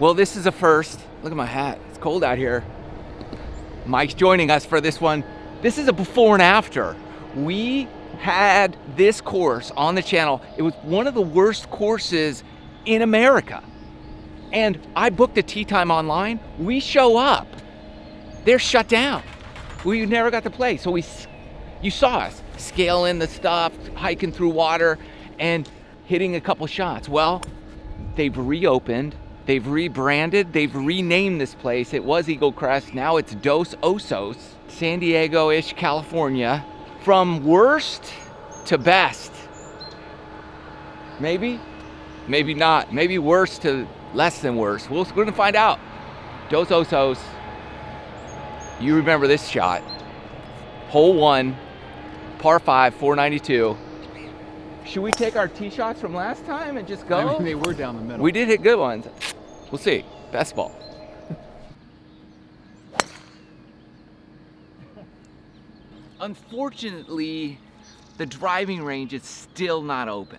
Well, this is a first. Look at my hat. It's cold out here. Mike's joining us for this one. This is a before and after. We had this course on the channel. It was one of the worst courses in America. And I booked a tee time online. We show up. They're shut down. We never got to play. So you saw us scaling the stuff, hiking through water, and hitting a couple shots. Well, they've reopened. They've rebranded, they've renamed this place. It was Eagle Crest, now it's Dos Osos, San Diego-ish, California. From worst to best. Maybe, maybe not. Maybe worse to less than worse. We're gonna find out. Dos Osos, you remember this shot. Hole 1, par 5, 492. Should we take our tee shots from last time and just go? I mean, they were down the middle. We did hit good ones. We'll see. Best ball. Unfortunately, the driving range is still not open.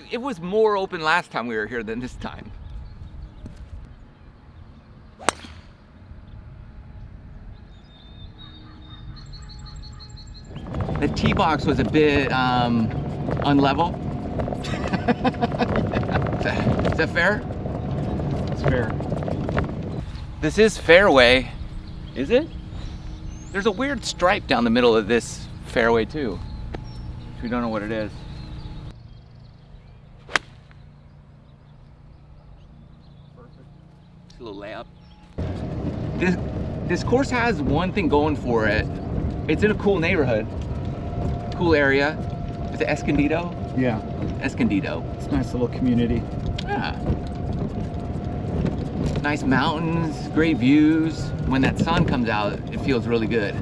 It was more open last time we were here than this time. The tee box was a bit unlevel. Is that fair? It's fair. This is fairway, is it? There's a weird stripe down the middle of this fairway too. We don't know what it is. Perfect. Just a little layup. This course has one thing going for it. It's in a cool neighborhood, cool area. Is it Escondido? Yeah. Escondido. It's a nice little community. Yeah. Nice mountains, great views. When that sun comes out, it feels really good.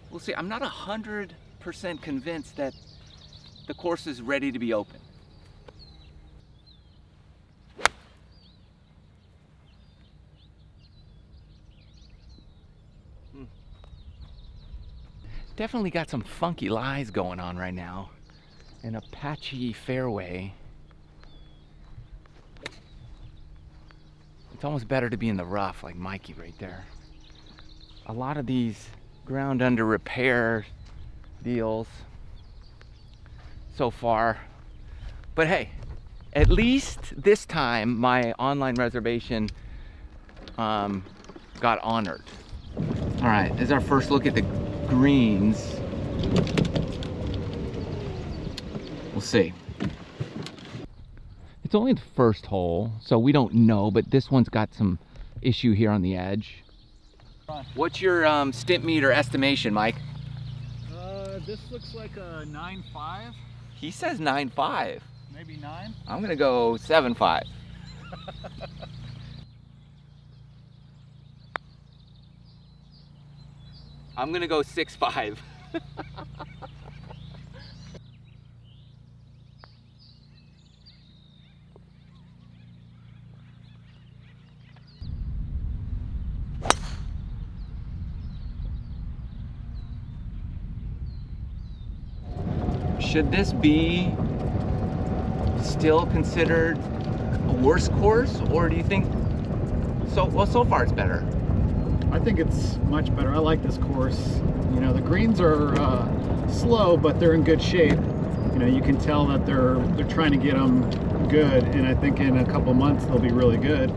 We'll see. I'm not 100% convinced that the course is ready to be open. Definitely got some funky lies going on right now. An Apache fairway. It's almost better to be in the rough, like Mikey right there. A lot of these ground under repair deals so far. But hey, at least this time my online reservation got honored. All right, this is our first look at the greens. We'll see. It's only the first hole, so we don't know, but this one's got some issue here on the edge. What's your stint meter estimation, Mike? This looks like a 9.5. He says 9.5. Maybe 9? I'm gonna go 7.5. I'm gonna go 6.5. Should this be still considered a worse course, or do you think so far it's better? I think it's much better. I like this course. You know, the greens are slow, but they're in good shape. You know, you can tell that they're trying to get them good, and I think in a couple months they'll be really good.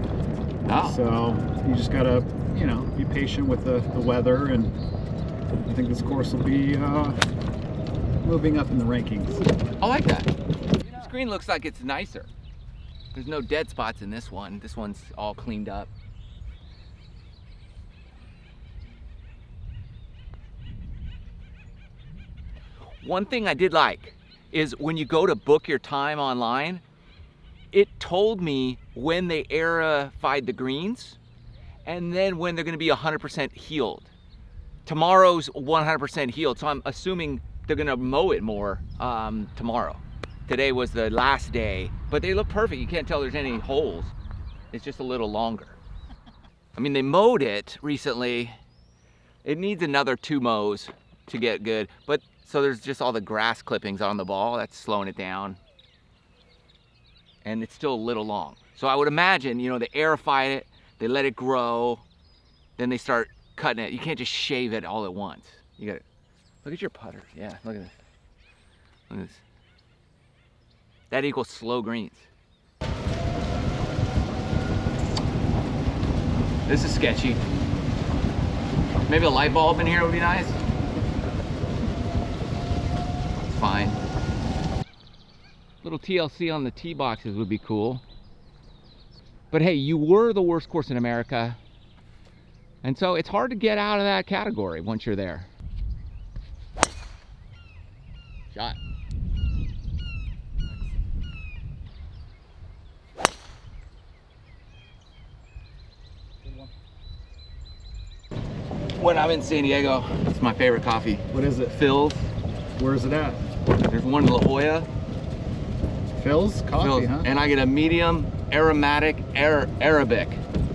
Oh. So you just gotta, you know, be patient with the weather, and I think this course will be moving up in the rankings. I like that. This green looks like it's nicer. There's no dead spots in this one. This one's all cleaned up. One thing I did like is when you go to book your time online, it told me when they aerified the greens and then when they're gonna be 100% healed. Tomorrow's 100% healed, so I'm assuming they're gonna mow it more tomorrow. Today was the last day, but they look perfect. You can't tell there's any holes. It's just a little longer. I mean, they mowed it recently. It needs another 2 mows to get good, but so there's just all the grass clippings on the ball. That's slowing it down. and it's still a little long. So I would imagine, you know, they aerify it, they let it grow, then they start cutting it. You can't just shave it all at once. You gotta, look at your putter. Yeah, look at this. Look at this. That equals slow greens. This is sketchy. Maybe a light bulb in here would be nice. It's fine. Little TLC on the tee boxes would be cool. But hey, you were the worst course in America. And so it's hard to get out of that category once you're there. Shot. When I'm in San Diego, it's my favorite coffee. What is it? Phil's. Where's it at? There's one in La Jolla. Phil's coffee, Phil's. huh? And I get a medium aromatic Arabic.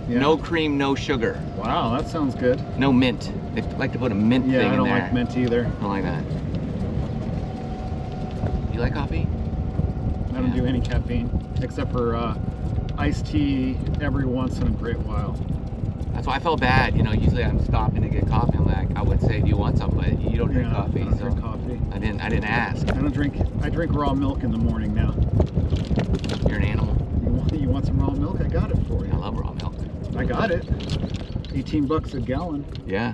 Yeah. No cream, no sugar. Wow, that sounds good. No mint. They like to put a mint thing in there. Yeah, I don't like mint either. I don't like that. You like coffee? I don't do any caffeine except for iced tea every once in a great while. That's why I felt bad. You know, usually I'm stopping to get coffee. I'm like, I would say, do you want something? But you don't drink coffee. I don't drink coffee. I didn't ask. I drink raw milk in the morning now. You're an animal. You want some raw milk? I got it for you. I love raw milk. I got it. 18 bucks a gallon. Yeah.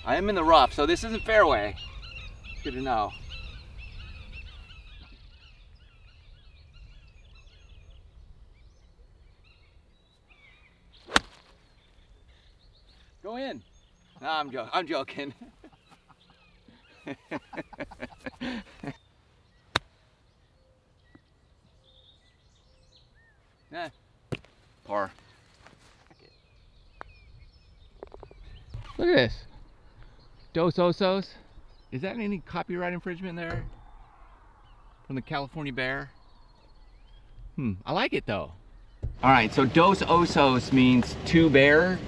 I am in the rough, so this isn't fairway. Good to know. Go in. No, I'm joking. Nah. Par. Look at this. Dos Osos. Is that any copyright infringement there? From the California Bear? I like it though. All right, so Dos Osos means two bears.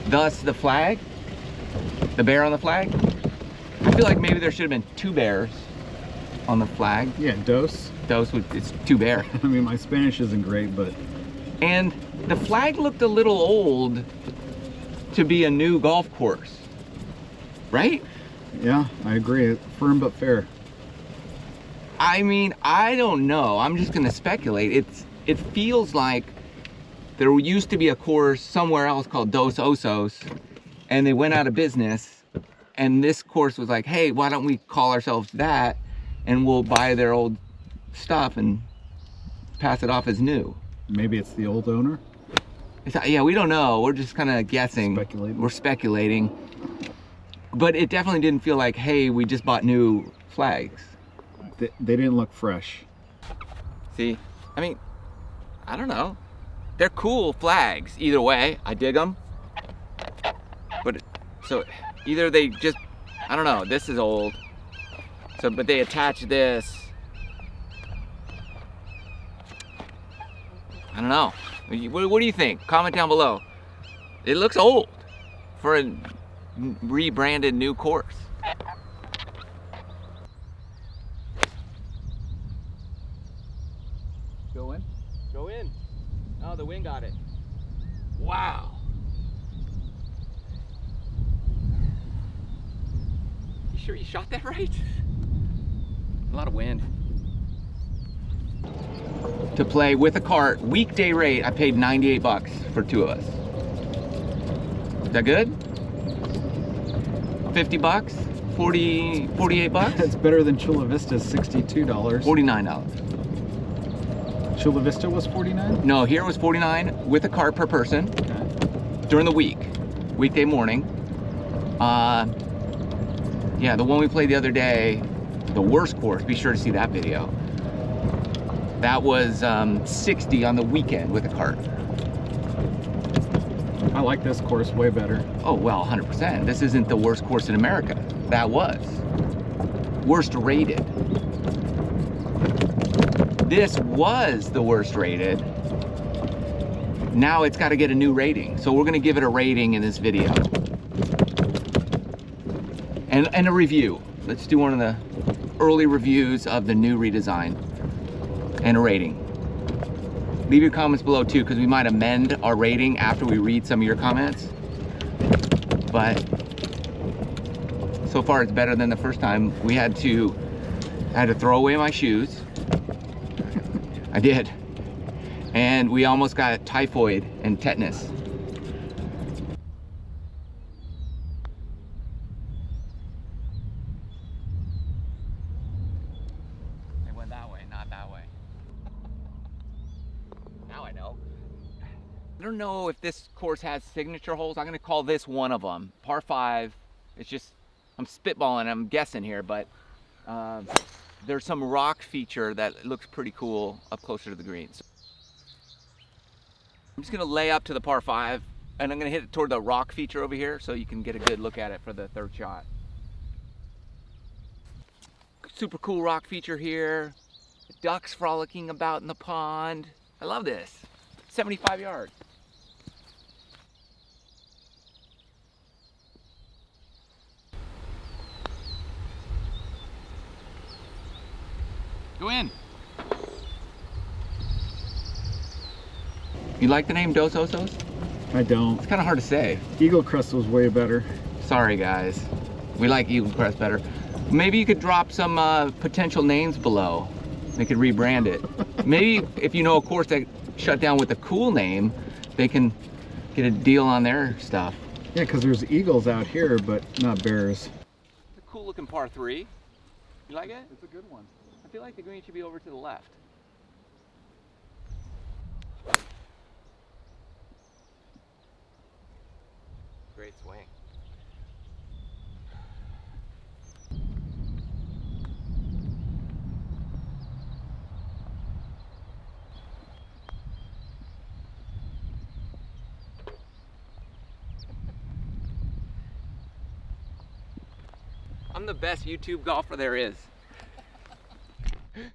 Thus the flag, the bear on the flag. I feel like maybe there should have been two bears on the flag. Yeah, dos. It's two bear. I mean, my Spanish isn't great, but. And the flag looked a little old to be a new golf course, right? Yeah, I agree. Firm but fair. I mean, I don't know. I'm just gonna speculate. It feels like there used to be a course somewhere else called Dos Osos, and they went out of business. And this course was like, hey, why don't we call ourselves that, and we'll buy their old stuff and pass it off as new. Maybe it's the old owner. Yeah, we don't know. We're just kind of guessing. Speculating. We're speculating. But it definitely didn't feel like, hey, we just bought new flags. They didn't look fresh. See, I mean, I don't know. They're cool flags either way. I dig them. But so either they just, I don't know. This is old. So, but they attach this. I don't know. What do you think? Comment down below. It looks old for a rebranded new course. Go in. Go in. Oh, the wind got it. Wow. You sure you shot that right? A lot of wind. To play with a cart, weekday rate, I paid 98 bucks for two of us. Is that good? 50 bucks? 48 bucks? It's better than Chula Vista's $62. $49. Chula Vista was $49? No, here was $49 with a cart per person. Okay. During the week, weekday morning. Yeah, the one we played the other day, the worst course, be sure to see that video. That was 60 on the weekend with a cart. I like this course way better. Oh, well, 100%. This isn't the worst course in America. That was. Worst rated. This was the worst rated. Now it's got to get a new rating. So we're going to give it a rating in this video. And a review. Let's do one of the early reviews of the new redesign and a rating. Leave your comments below too, because we might amend our rating after we read some of your comments. But so far it's better than the first time. I had to throw away my shoes. I did. And we almost got typhoid and tetanus. They went that way, not that way. Now I know. I don't know if this course has signature holes. I'm gonna call this one of them. Par 5. It's just, I'm spitballing, I'm guessing here, but there's some rock feature that looks pretty cool up closer to the greens. I'm just gonna lay up to the par 5 and I'm gonna hit it toward the rock feature over here so you can get a good look at it for the third shot. Super cool rock feature here. Ducks frolicking about in the pond. I love this. 75 yards. Go in. You like the name Dos Osos? I don't. It's kind of hard to say. Eagle Crest was way better. Sorry guys. We like Eagle Crest better. Maybe you could drop some potential names below. They could rebrand it. Maybe if you know a course that shut down with a cool name, they can get a deal on their stuff. Yeah, because there's eagles out here, but not bears. It's a cool looking par 3. You like it? It's a good one. I feel like the green should be over to the left. Great swing. I'm the best YouTube golfer there is.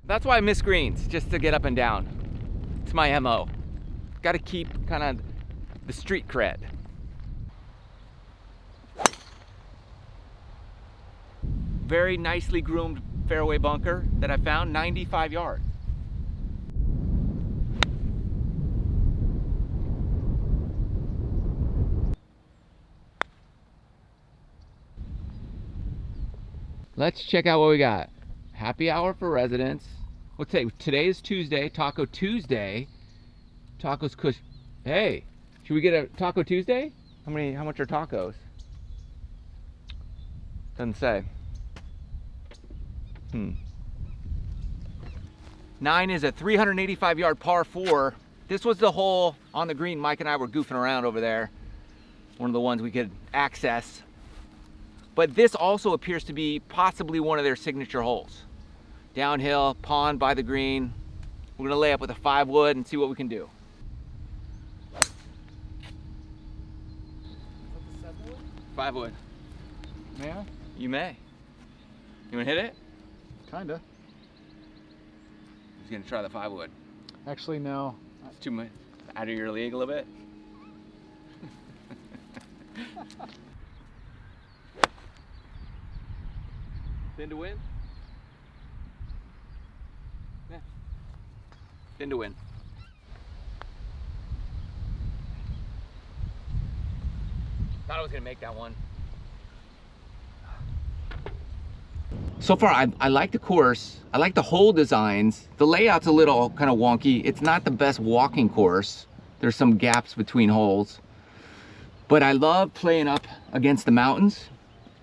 That's why I miss greens, just to get up and down. It's my MO. Got to keep kind of the street cred. Very nicely groomed fairway bunker that I found, 95 yards. Let's check out what we got. Happy hour for residents. Let's say today is Tuesday, Taco Tuesday. Tacos Kush. Hey, should we get a Taco Tuesday? How much are tacos? Doesn't say. 9 is a 385 yard par 4. This was the hole on the green Mike and I were goofing around over there. One of the ones we could access. But this also appears to be possibly one of their signature holes. Downhill, pond by the green. We're gonna lay up with a 5 wood and see what we can do. Is that the 7 wood? 5 wood. Yeah, You may. You wanna hit it? kinda. He's gonna try the 5 wood. Actually, no. It's too much out of your league a little bit. Thin to win? Yeah. Thin to win. Thought I was gonna make that one. So far, I like the course. I like the hole designs. The layout's a little kind of wonky. It's not the best walking course. There's some gaps between holes. But I love playing up against the mountains.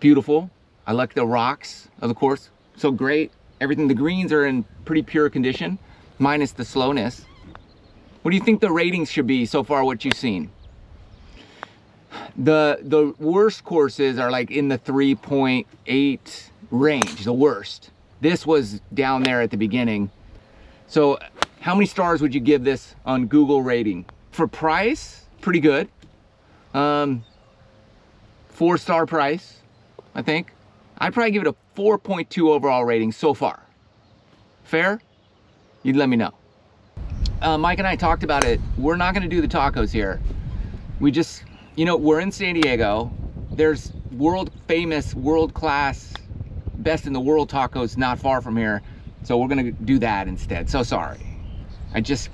Beautiful. I like the rocks of the course. So great. Everything, the greens are in pretty pure condition, minus the slowness. What do you think the ratings should be so far, what you've seen? The worst courses are like in the 3.8 range, the worst. This was down there at the beginning. So how many stars would you give this on Google rating? For price, pretty good. 4-star price, I think. I'd probably give it a 4.2 overall rating so far. Fair? You'd let me know. Mike and I talked about it. We're not gonna do the tacos here. We just, you know, we're in San Diego. There's world famous, world class best in the world tacos not far from here. So we're gonna do that instead. So sorry. I just,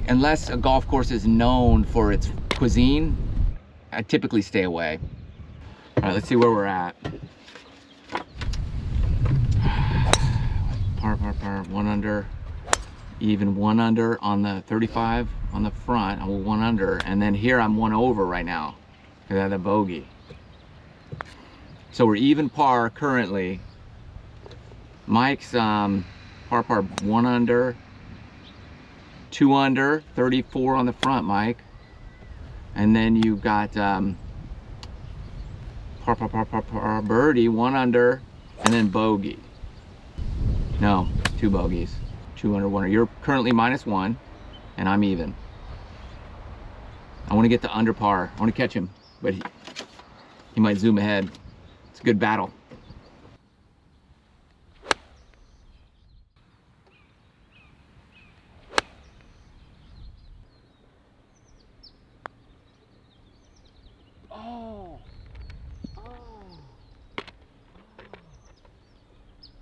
unless a golf course is known for its cuisine, I typically stay away. All right, let's see where we're at. Par, 1 under, even 1 under on the 35 on the front. I'm 1 under, and then here I'm 1 over right now because I had a bogey. So we're even par currently. Mike's par 1 under, 2 under, 34 on the front, Mike. And then you've got par birdie, 1 under, and then bogey. No, 2 bogeys, 2 under, 1 under. You're currently -1, and I'm even. I want to get to under par. I want to catch him, but he might zoom ahead. It's a good battle.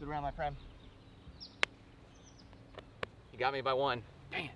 Good round, my friend. You got me by 1. Dang it.